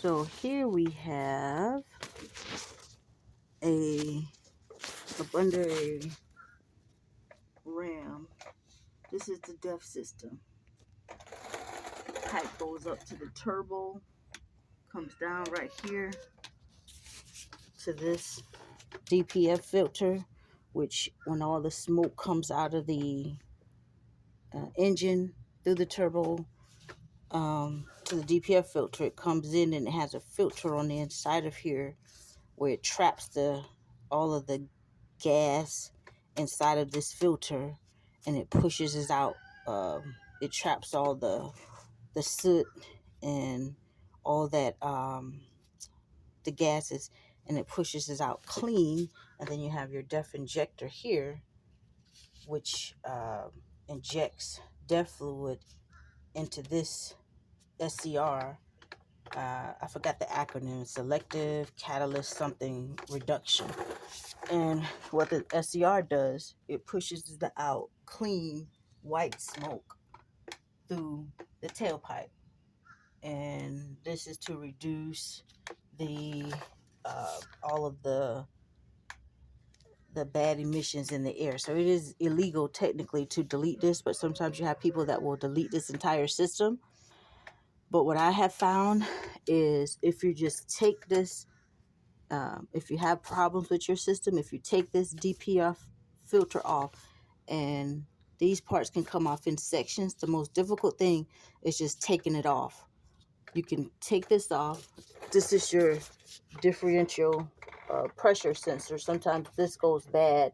So here we have up under a ram. This is the def system. Pipe goes up to the turbo, comes down right here to this DPF filter, which when all the smoke comes out of the engine through the turbo to the DPF filter, it comes in and it has a filter on the inside of here where it traps all of the gas inside of this filter, and it pushes it out. It traps all the soot and all that the gases, and it pushes it out clean. And then you have your def injector here, which injects def fluid into this SCR. I forgot the acronym, selective catalyst something reduction. And what the SCR does, it pushes out clean white smoke through the tailpipe. And this is to reduce the all of the bad emissions in the air. So it is illegal technically to delete this, but sometimes you have people that will delete this entire system. But what I have found is if you just take this, if you have problems with your system, if you take this DPF filter off, and these parts can come off in sections, the most difficult thing is just taking it off. You can take this off. This is your differential pressure sensor. Sometimes this goes bad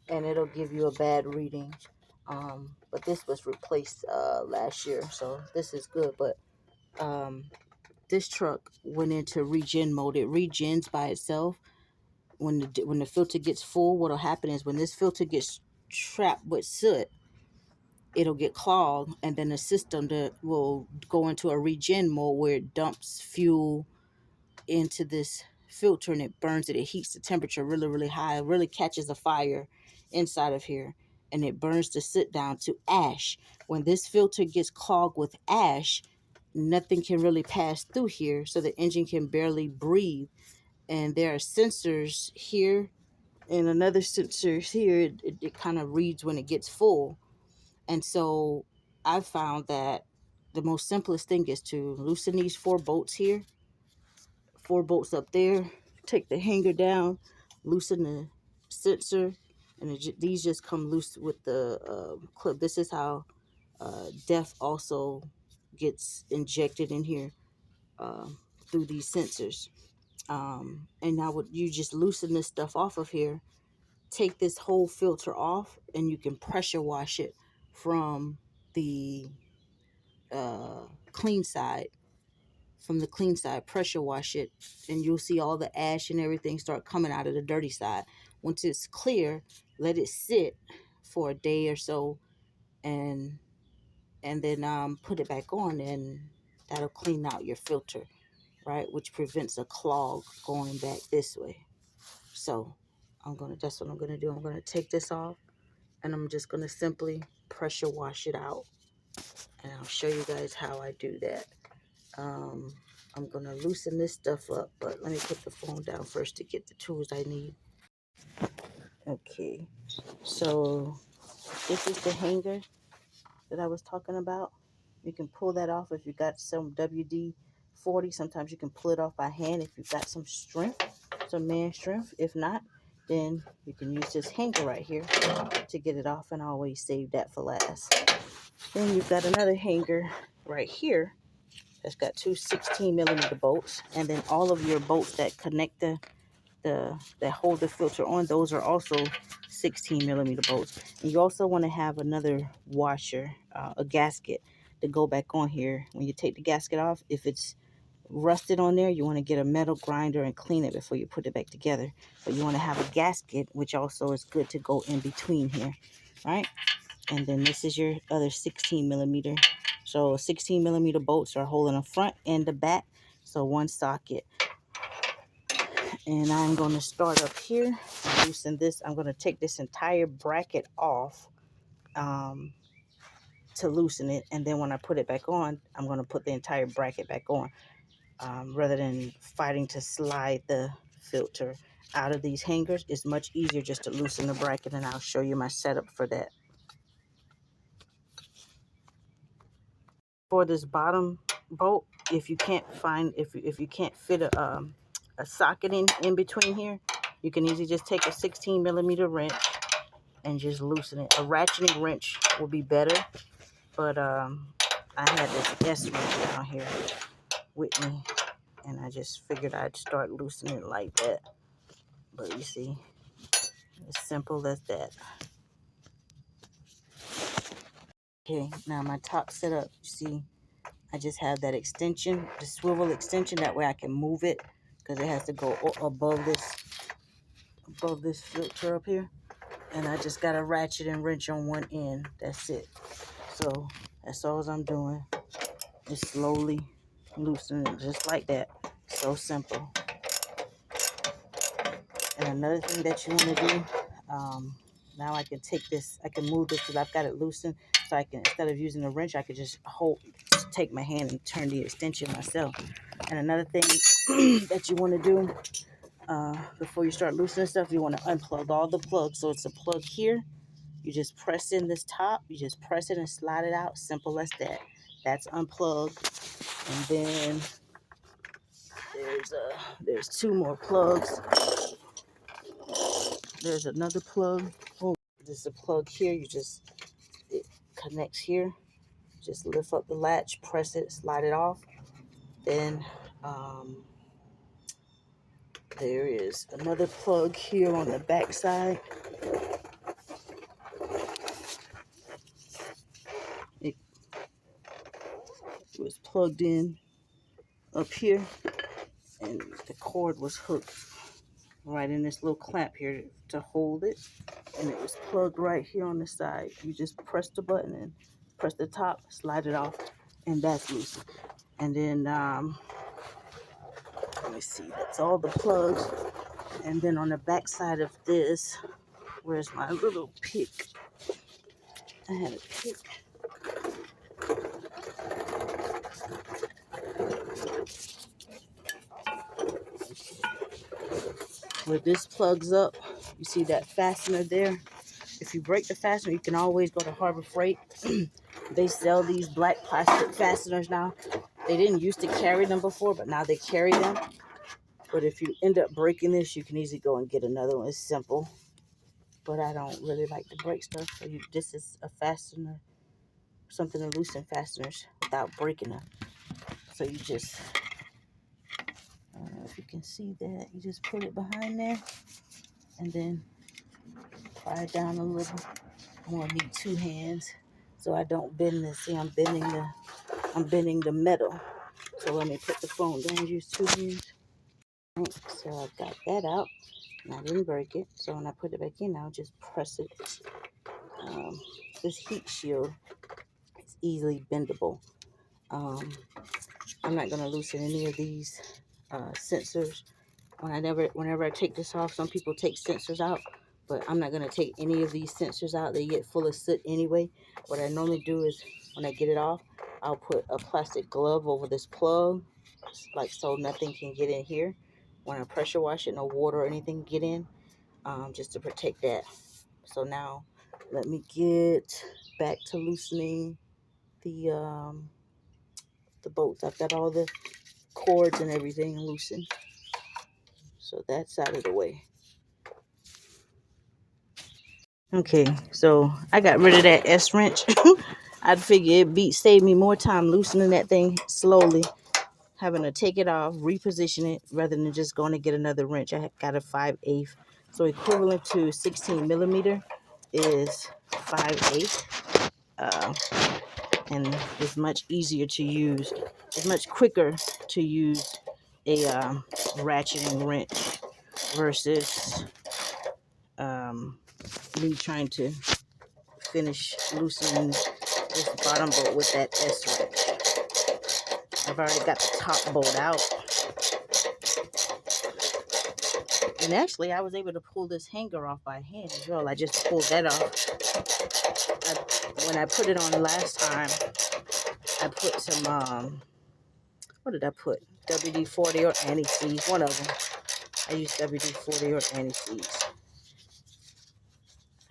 and it'll give you a bad reading. But this was replaced last year, so this is good. But this truck went into regen mode. It regens by itself. When the filter gets full, what'll happen is when this filter gets trapped with soot, it'll get clogged, and then the system will go into a regen mode where it dumps fuel into this filter and it burns it. It heats the temperature really, really high. It really catches a fire inside of here, and it burns the soot down to ash. When this filter gets clogged with ash, nothing can really pass through here, so the engine can barely breathe. And there are sensors here and another sensor here. It kind of reads when it gets full. And so I found that the most simplest thing is to loosen these 4 bolts here, 4 bolts up there, take the hanger down, loosen the sensor, and these just come loose with the clip. This is how DEF also gets injected in here through these sensors. And now you just loosen this stuff off of here, take this whole filter off, and you can pressure wash it from the clean side. From the clean side, pressure wash it, and you'll see all the ash and everything start coming out of the dirty side. Once it's clear, let it sit for a day or so, and then put it back on, and that'll clean out your filter, right? Which prevents a clog going back this way. So that's what I'm gonna do. I'm gonna take this off, and I'm just gonna simply pressure wash it out, and I'll show you guys how I do that. I'm gonna loosen this stuff up, but let me put the phone down first to get the tools I need. Okay, so this is the hanger that I was talking about. You can pull that off if you got some WD-40. Sometimes you can pull it off by hand if you've got some strength, some man strength. If not, then you can use this hanger right here to get it off, and I always save that for last. Then you've got another hanger right here that's got 2 16-millimeter bolts, and then all of your bolts that connect that hold the filter on, those are also 16-millimeter bolts. And you also want to have another washer, a gasket, to go back on here. When you take the gasket off, if it's rusted on there, you want to get a metal grinder and clean it before you put it back together. But you want to have a gasket, which also is good to go in between here, right? And then this is your other 16-millimeter. So 16-millimeter bolts are holding the front and the back, so one socket. And I'm going to start up here, loosen this. I'm going to take this entire bracket off to loosen it, and then when I put it back on, I'm going to put the entire bracket back on. rather than fighting to slide the filter out of these hangers. It's much easier just to loosen the bracket, and I'll show you my setup for that. For this bottom bolt, if you can't find, if you can't fit a socket in between here, you can easily just take a 16mm wrench and just loosen it. A ratcheting wrench will be better, but I had this S wrench down here with me, and I just figured I'd start loosening it like that. But you see, as simple as that. Okay, now my top setup, you see, I just have that extension, the swivel extension. That way I can move it, because it has to go above this filter up here. And I just got a ratchet and wrench on one end. That's it. So that's all I'm doing. Just slowly loosening it, just like that. So simple. And another thing that you want to do, now I can take this, I can move this because I've got it loosened. So I can, instead of using a wrench, I could just take my hand and turn the extension myself. And another thing that you want to do before you start loosening stuff, you want to unplug all the plugs. So it's a plug here. You just press in this top. You just press it and slide it out. Simple as that. That's unplugged. And then there's two more plugs. There's another plug. Oh, there's a plug here. It connects here. Just lift up the latch, press it, slide it off. Then there is another plug here on the back side. It was plugged in up here, and the cord was hooked right in this little clamp here to hold it, and it was plugged right here on the side. You just press the button and press the top, slide it off, and that's loose. And then let me see, that's all the plugs. And then on the back side of this, where's my little pick? I had a pick. Where this plugs up, you see that fastener there? If you break the fastener, you can always go to Harbor Freight. They sell these black plastic fasteners now. They didn't used to carry them before, but now they carry them. But if you end up breaking this, you can easily go and get another one. It's simple. But I don't really like to break stuff. So this is a fastener, something to loosen fasteners without breaking them. So you just, I don't know if you can see that. You just put it behind there and then pry it down a little. I'm gonna need two hands so I don't bend this. See, I'm bending the metal. So let me put the phone down, use two hands. Right, so I got that out and I didn't break it. So when I put it back in, I'll just press it. This heat shield is easily bendable. I'm not gonna loosen any of these sensors. Whenever I take this off, some people take sensors out, but I'm not gonna take any of these sensors out. They get full of soot anyway. What I normally do is when I get it off, I'll put a plastic glove over this plug, like so nothing can get in here. When I pressure wash it, no water or anything get in, just to protect that. So now let me get back to loosening the bolts. I've got all the cords and everything loosened. So that's out of the way. Okay, so I got rid of that S wrench. I'd figure it save me more time loosening that thing slowly, having to take it off, reposition it, rather than just going to get another wrench. I got a 5/8. So equivalent to 16mm is 5/8. And it's much easier to use. It's much quicker to use a ratcheting wrench versus me trying to finish loosening this bottom bolt with that S wrench. I've already got the top bolt out. And actually, I was able to pull this hanger off by hand as well. I just pulled that off. When I put it on last time, I put some, what did I put? WD-40 or anti-seize, one of them. I use WD-40 or anti-seize.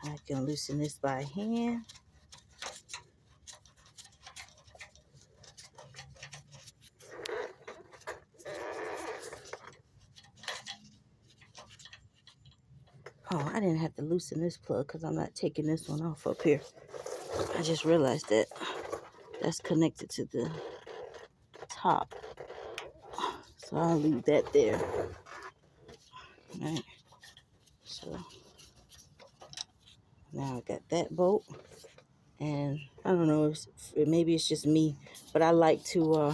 I can loosen this by hand. Oh, I didn't have to loosen this plug because I'm not taking this one off up here. I just realized that that's connected to the top. So I'll leave that there. All right. So now I got that bolt. And I don't know, maybe it's just me, but I like to,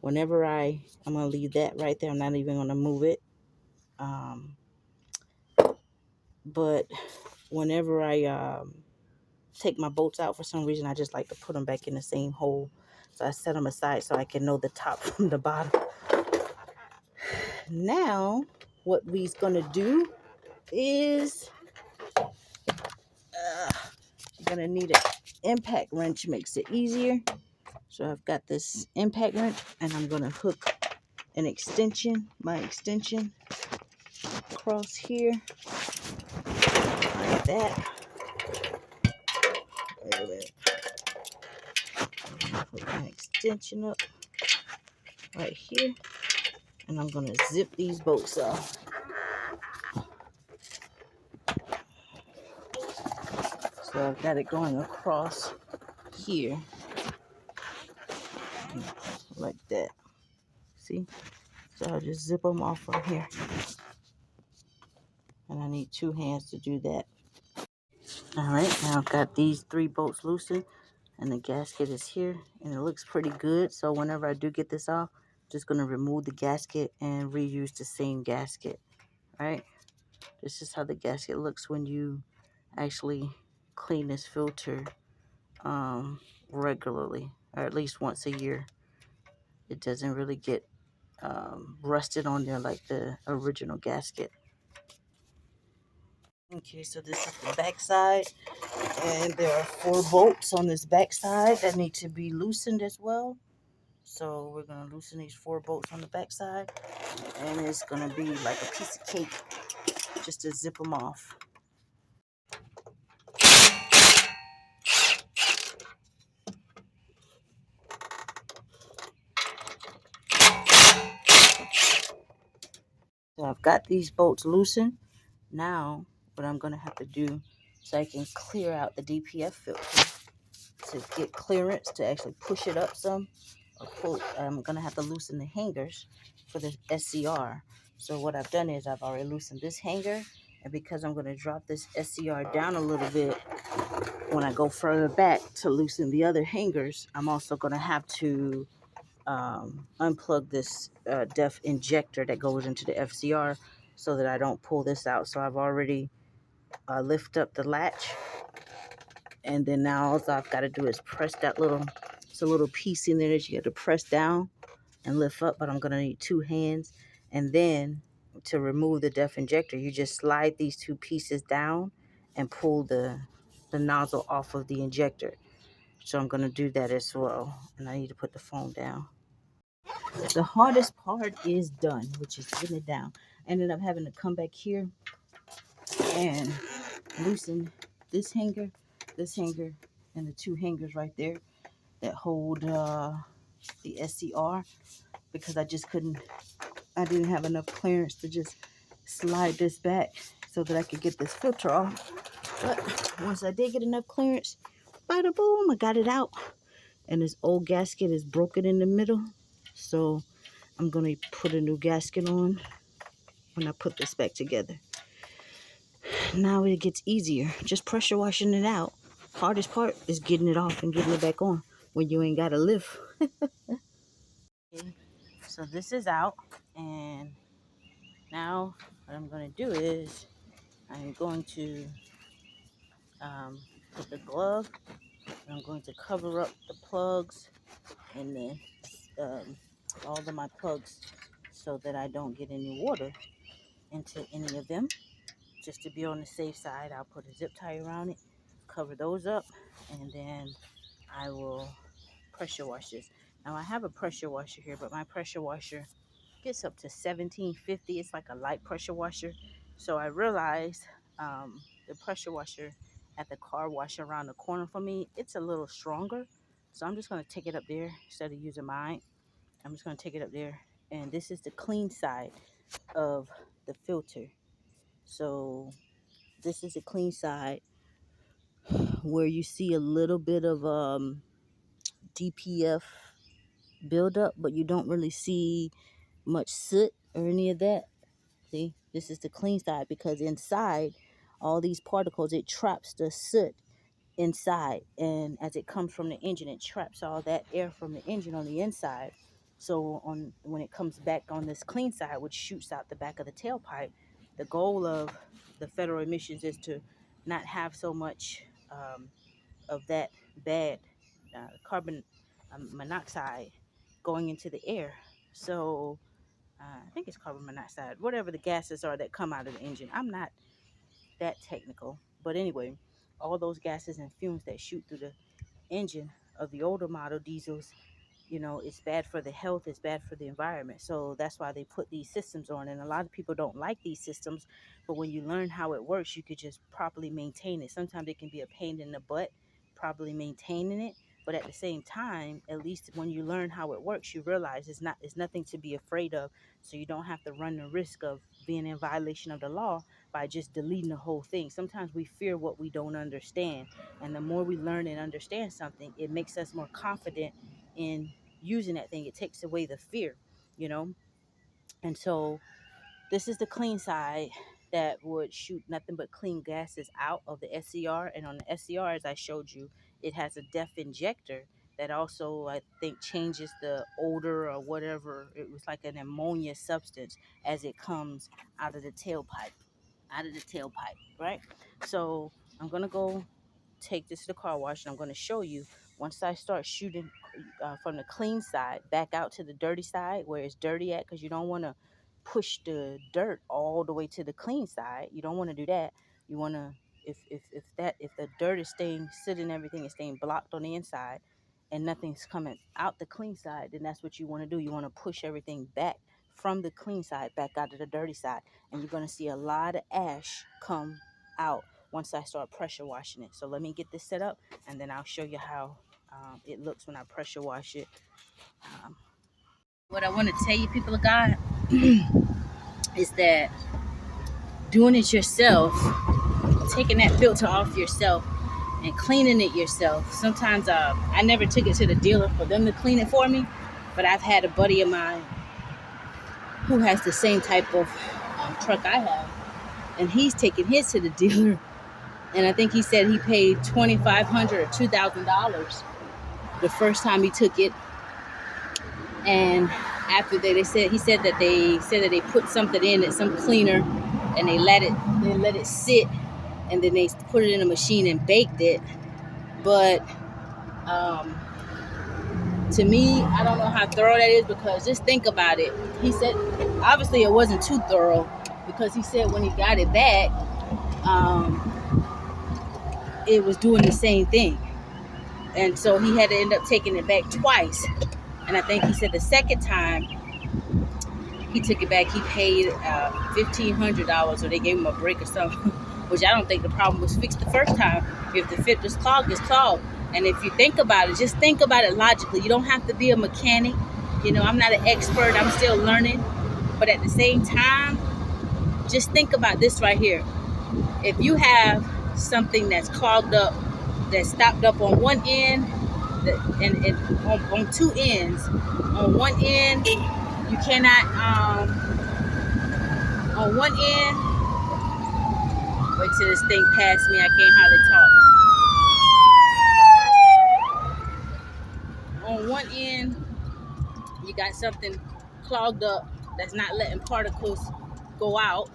whenever I'm going to leave that right there. I'm not even going to move it. But whenever I take my bolts out, for some reason, I just like to put them back in the same hole. So I set them aside so I can know the top from the bottom. Now, what we's going to do is you're going to need an impact wrench. Makes it easier. So I've got this impact wrench, and I'm going to hook an extension, my extension, across here, like that. Wait a minute. Put my extension up right here, and I'm going to zip these bolts off. So I've got it going across here, like that. See? So I'll just zip them off from here. And I need 2 hands to do that. Alright, now I've got these 3 bolts loosened, and the gasket is here, and it looks pretty good. So whenever I do get this off, I'm just going to remove the gasket and reuse the same gasket. Right? This is how the gasket looks when you actually clean this filter regularly, or at least once a year. It doesn't really get rusted on there like the original gasket. Okay, so this is the back side, and there are 4 bolts on this back side that need to be loosened as well. So we're going to loosen these 4 bolts on the back side, and it's going to be like a piece of cake just to zip them off. So I've got these bolts loosened. Now what I'm going to have to do so I can clear out the DPF filter to get clearance to actually push it up some, or pull, I'm going to have to loosen the hangers for the SCR. So what I've done is I've already loosened this hanger, and because I'm going to drop this SCR down a little bit when I go further back to loosen the other hangers, I'm also going to have to unplug this def injector that goes into the FCR so that I don't pull this out. So I've already lift up the latch, and then now all I've got to do is press that little, it's a little piece in there that you got to press down and lift up, but I'm going to need 2 hands. And then to remove the def injector, you just slide these 2 pieces down and pull the nozzle off of the injector. So I'm going to do that as well, and I need to put the phone down. The hardest part is done, which is getting it down. I ended up having to come back here and loosen this hanger, and the 2 hangers right there that hold the SCR, because I didn't have enough clearance to just slide this back so that I could get this filter off. But once I did get enough clearance, bada boom, I got it out. And this old gasket is broken in the middle. So I'm going to put a new gasket on when I put this back together. Now it gets easier. Just pressure washing it out. Hardest part is getting it off and getting it back on when you ain't got to lift. Okay, so this is out, and now what I'm going to do is I'm going to put the glove, and I'm going to cover up the plugs and then all of my plugs so that I don't get any water into any of them. Just to be on the safe side, I'll put a zip tie around it, cover those up, and then I will pressure wash this. Now I have a pressure washer here, but my pressure washer gets up to 1750. It's like a light pressure washer. So I realized the pressure washer at the car wash around the corner for me, it's a little stronger. So I'm just going to take it up there instead of using mine. I'm just going to take it up there. And this is the clean side of the filter. So this is the clean side where you see a little bit of DPF buildup, but you don't really see much soot or any of that. See, this is the clean side because inside all these particles, it traps the soot inside. And as it comes from the engine, it traps all that air from the engine on the inside. So on when it comes back on this clean side, which shoots out the back of the tailpipe, the goal of the federal emissions is to not have so much of that bad carbon monoxide going into the air. So I think it's carbon monoxide, whatever the gases are that come out of the engine. I'm not that technical, but anyway, all those gases and fumes that shoot through the engine of the older model diesels, it's bad for the health, it's bad for the environment. So that's why they put these systems on. And a lot of people don't like these systems, but when you learn how it works, you could just properly maintain it. Sometimes it can be a pain in the butt properly maintaining it, but at the same time, at least when you learn how it works, you realize it's nothing to be afraid of. So you don't have to run the risk of being in violation of the law by just deleting the whole thing. Sometimes we fear what we don't understand, and the more we learn and understand something, it makes us more confident in using that thing. It takes away the fear, you know. And so this is the clean side that would shoot nothing but clean gases out of the SCR. And on the SCR, as I showed you, it has a def injector that also, I think, changes the odor or whatever. It was like an ammonia substance as it comes out of the tailpipe, right? So I'm going to go take this to the car wash, and I'm going to show you once I start shooting from the clean side back out to the dirty side where it's dirty at, because you don't want to push the dirt all the way to the clean side. You don't want to do that. You want to, if the dirt is staying sitting, everything is staying blocked on the inside and nothing's coming out the clean side, then that's what you want to do. You want to push everything back from the clean side back out to the dirty side, and you're going to see a lot of ash come out once I start pressure washing it. So let me get this set up, and then I'll show you how it looks when I pressure wash it. What I want to tell you, people of God, is that doing it yourself, taking that filter off yourself and cleaning it yourself. Sometimes I never took it to the dealer for them to clean it for me, but I've had a buddy of mine who has the same type of truck I have, and he's taking his to the dealer, and I think he said he paid $2,500 or $2,000 the first time he took it. And after that, he said that they put something in it, some cleaner, and they let it sit, and then they put it in a machine and baked it. But to me, I don't know how thorough that is, because just think about it. He said obviously it wasn't too thorough, because he said when he got it back, it was doing the same thing, and so he had to end up taking it back twice. And I think he said the second time he took it back, he paid $1,500, or they gave him a break or something, which I don't think the problem was fixed the first time. If the fit was clogged, it's clogged. And if you think about it, just think about it logically. You don't have to be a mechanic. I'm not an expert. I'm still learning. But at the same time, just think about this right here. If you have something that's clogged up, that's stopped up on one end, and on two ends, on one end, you cannot, on one end, wait till this thing passed me, I can't hardly talk. On one end, you got something clogged up that's not letting particles go out.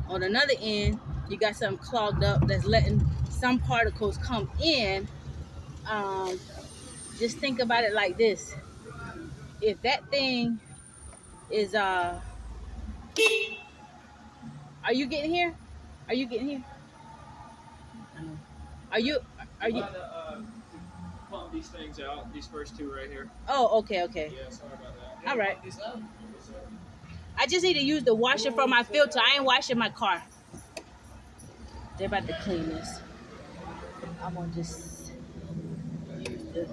On another end, you got something clogged up that's letting some particles come in. Just think about it like this. If that thing is, are you getting here? Are you getting here? Are you, pump these things out. These first two right here. Oh, okay, okay. Yeah, sorry about that. All right. I just need to use the washer for my filter. I ain't washing my car. They're about to clean this. I'm gonna just use the.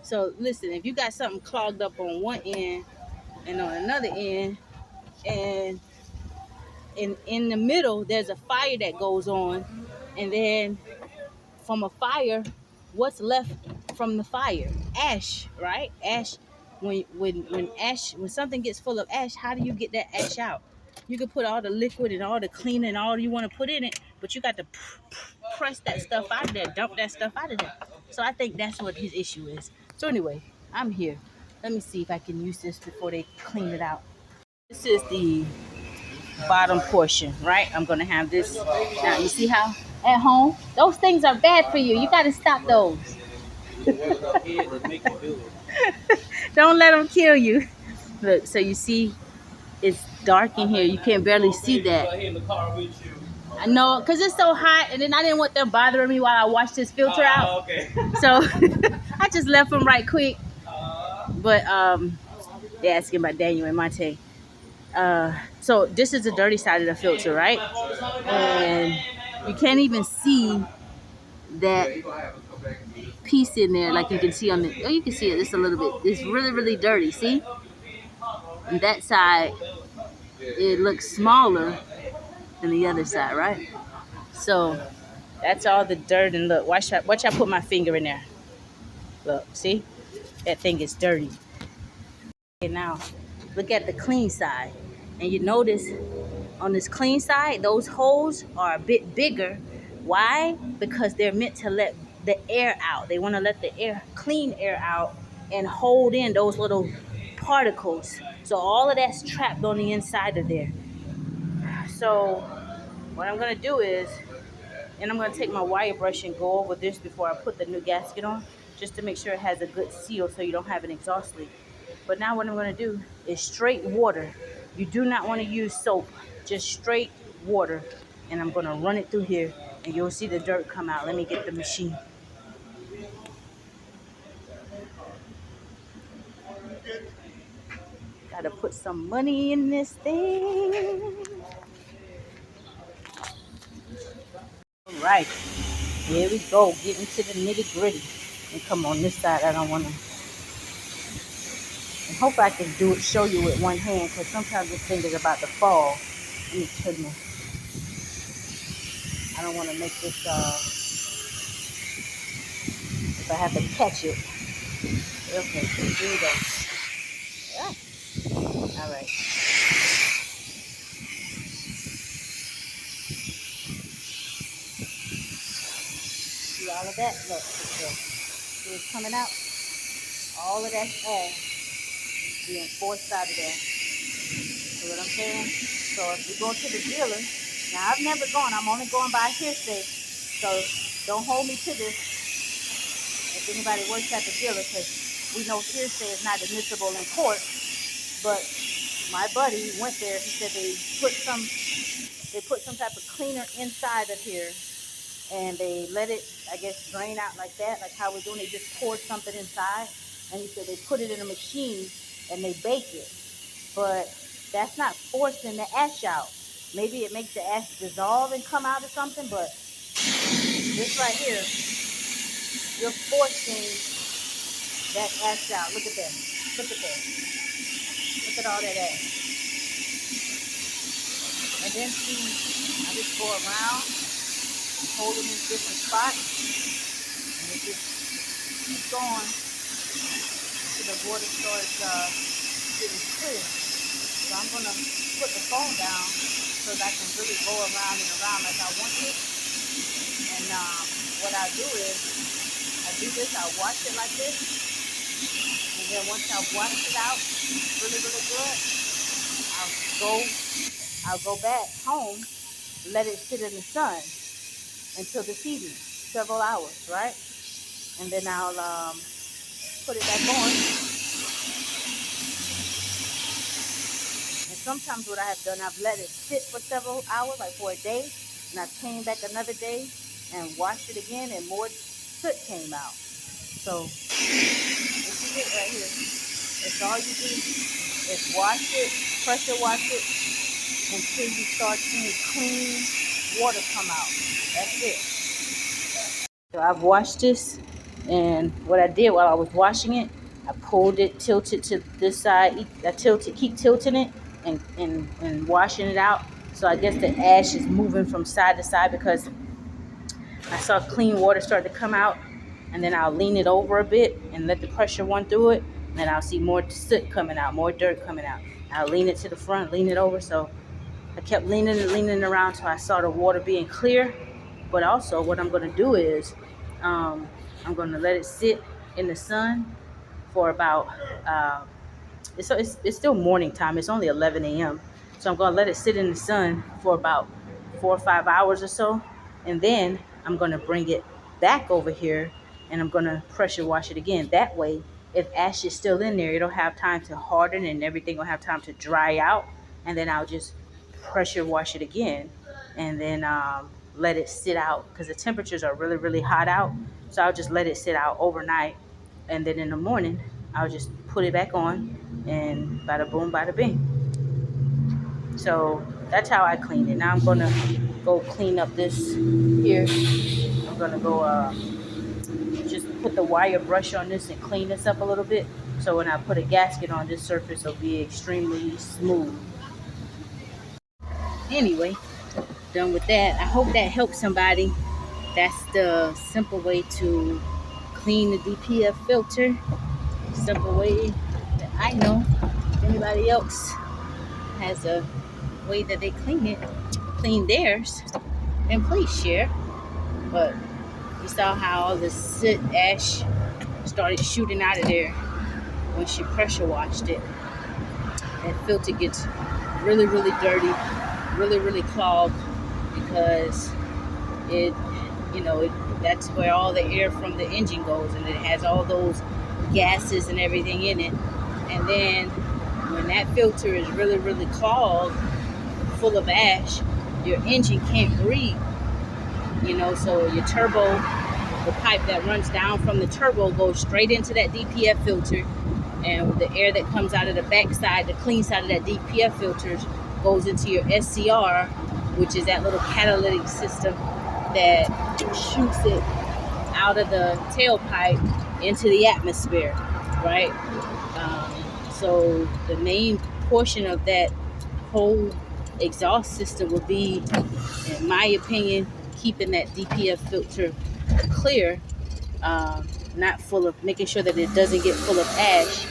So listen, if you got something clogged up on one end and on another end, and in the middle there's a fire that goes on, and then from a fire, what's left from the fire? Ash, right? Ash. When something gets full of ash, how do you get that ash out? You can put all the liquid and all the cleaner and all you want to put in it, but you got to press that stuff out of there, dump that stuff out of there. So I think that's what his issue is. So anyway, I'm here. Let me see if I can use this before they clean it out. This is the bottom portion, right? I'm gonna have this. Now you see how at home those things are bad for you. You got to stop those. Don't let them kill you. Look, so you see, it's dark in here. You can barely see that. I know, cause it's so hot, and then I didn't want them bothering me while I washed this filter out. Okay. So I just left them right quick. But they're asking about Daniel and Monte. So this is the dirty side of the filter, right? And you can't even see that piece in there like you can see on the, oh, you can see it just a little bit. It's really, really dirty, see? And that side, it looks smaller than the other side, right? So that's all the dirt, and look, watch I put my finger in there. Look, see? That thing is dirty. Okay, now look at the clean side. And you notice on this clean side, those holes are a bit bigger. Why? Because they're meant to let the air out. They want to let the air, clean air out and hold in those little particles. So all of that's trapped on the inside of there. So what I'm going to do is, and I'm going to take my wire brush and go over this before I put the new gasket on, just to make sure it has a good seal so you don't have an exhaust leak. But now what I'm going to do is straight water. You do not want to use soap, just straight water. And I'm going to run it through here, and you'll see the dirt come out. Let me get the machine. Got to put some money in this thing. All right, here we go, getting to the nitty gritty. And come on this side, I don't want to. I hope I can show you with one hand, because sometimes this thing is about to fall. Let me turn this. I don't want to make this, if I have to catch it. Okay, here we go. Yeah. All right. See all of that? Look, see it's coming out? All of that ash being forced out of there. See what I'm saying? So if you go to the dealer, now I've never gone, I'm only going by hearsay, so don't hold me to this if anybody works at the dealer, because we know hearsay is not admissible in court. But my buddy went there. He said they put some type of cleaner inside of here, and they let it, I guess, drain out like that, like how we're doing. They just poured something inside, and he said they put it in a machine and they bake it. But that's not forcing the ash out. Maybe it makes the ash dissolve and come out or something, but this right here, you're forcing that ash out. Look at that. Look at that. Look at all that ash. And then see, I just go around, hold them in different spots, and it just keeps going till the water starts getting clear. So I'm going to put the phone down so that I can really go around and around like I want to. And what I do is, I do this, I wash it like this, and then once I've washed it out really, really good, I'll go back home, let it sit in the sun until this evening, several hours, right? And then I'll put it back on. And sometimes what I have done, I've let it sit for several hours, like for a day, and I came back another day and washed it again, and more soot came out. So this is it right here. It's all you do is wash it, pressure wash it until you start seeing clean water come out. That's it. So I've washed this, and what I did while I was washing it, I pulled it, tilted to this side. I keep tilting it and washing it out. So I guess the ash is moving from side to side because I saw clean water start to come out, and then I'll lean it over a bit and let the pressure run through it, and then I'll see more soot coming out, more dirt coming out. I'll lean it to the front, lean it over. So I kept leaning and leaning around till I saw the water being clear. But also what I'm going to do is I'm going to let it sit in the sun for about, it's still morning time. It's only 11 a.m. So I'm going to let it sit in the sun for about 4 or 5 hours or so. And then I'm going to bring it back over here and I'm going to pressure wash it again. That way, if ash is still in there, it'll have time to harden and everything will have time to dry out. And then I'll just pressure wash it again and then let it sit out because the temperatures are really, really hot out. So I'll just let it sit out overnight. And then in the morning, I'll just put it back on and bada boom, bada bing. So that's how I clean it. Now I'm going to go clean up this here. I'm going to go just put the wire brush on this and clean this up a little bit. So when I put a gasket on, this surface will be extremely smooth. Anyway, done with that. I hope that helps somebody. That's the simple way to clean the DPF filter. Simple way that I know. If anybody else has a way that they clean theirs, then please share. But you saw how all the soot ash started shooting out of there when she pressure washed it. That filter gets really, really dirty, really, really clogged because that's where all the air from the engine goes, and it has all those gases and everything in it. And then when that filter is really, really clogged, full of ash, your engine can't breathe. So your turbo, the pipe that runs down from the turbo goes straight into that DPF filter, and the air that comes out of the backside, the clean side of that DPF filter, goes into your SCR, which is that little catalytic system that shoots it out of the tailpipe into the atmosphere, right? So the main portion of that whole exhaust system will be, in my opinion, keeping that DPF filter clear, not full of, making sure that it doesn't get full of ash,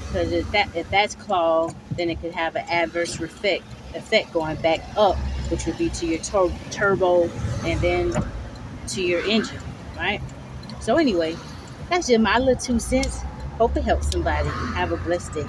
because if that's clogged, then it could have an adverse effect going back up, which would be to your turbo and then to your engine, right? So anyway, that's just my little 2 cents. Hope it helps somebody. Have a blessed day.